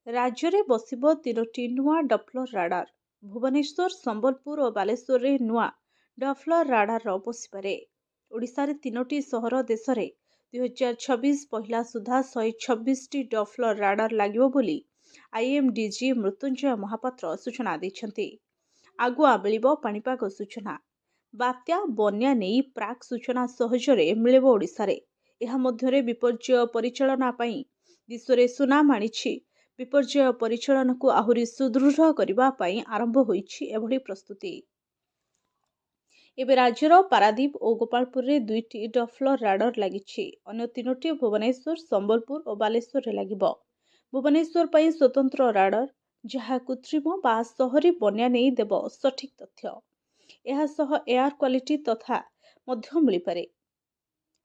राज्य में बसिब 3टी नुआ डप्लर राडार। भुवनेश्वर, संबलपुर और बालेश्वर रे नुआ डप्लर राडार बसिपारे। ओडिशा रे 3टी सहर देश में 2026 पहिला सुधा 126टी डप्लर राडार लागिबो बोली आईएमडीजी मृत्युंजय महापात्र सूचना दैछन्ति। आगुआ मिलिबो पाणीपाग सूचना। बात्या बन्या नेई प्राक सूचना सहजरे मिलिबो ओडिशा रे। एहा मध्यरे विपर्यय परिचालना पई विश्वरे सुनाम आनिछि। विपर्यय परिचालन को आहुरी सुदृढ़ करबा पई आरंभ होईछि एभली प्रस्तुति। एबे राज्यर पारादीप और गोपालपुर रे 2टी डप्लर राडार लागिछि। अन्य 3टी भुवनेश्वर, संबलपुर और बालेश्वर रे लागिबो। भुवनेश्वर पई स्वतंत्र राडार जहा कृत्रिम बा सहरी बन्या नेई देबो सठिक तथ्य। एहा सह एयर क्वालिटी तथा मध्य मिली पारे।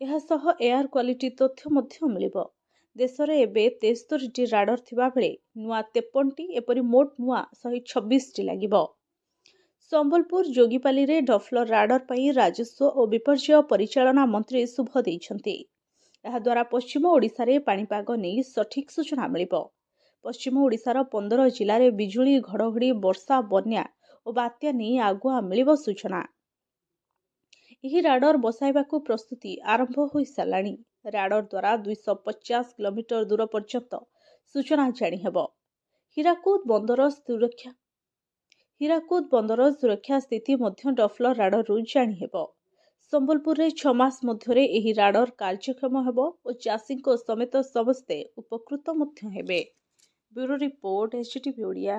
एहा सह एयर क्वालिटी तथ्य मध्य मिलिबो। देश में एबे 73टी राडार थिबा बेले नुआ 53टी एपरि मोट नुआ 126टी लागिबो। संबलपुर जोगीपाली रे डप्लर राडार पई राजस्व और विपर्यय परिचालना मंत्री शुभ दैछन्ति। एहा द्वारा पश्चिम ओडिशा रे पाणीपाग नेई सठिक सूचना मिलिबो। पश्चिम ओडिशार 15 जिल्ला रे बिजुली घड़घड़ी वर्षा बन्या और बात्या नेई आगुआ मिलिबो सूचना। एही राडार बसाइबाकू प्रस्तुति आरंभ होई सालाणी। राडार द्वारा 250 किलोमीटर दूर पर्यंत सूचना जानी हेबो। हीराकुद बंदर सुरक्षा स्थिति मध्य डप्लर राडार रु जानी हेबो। संबलपुर रे 6 मास मध्यरे एही राडार कार्यक्षम हेबो और चाषी समेत समस्ते उपकृत मध्य हेबे। Bureau report HTV Odia.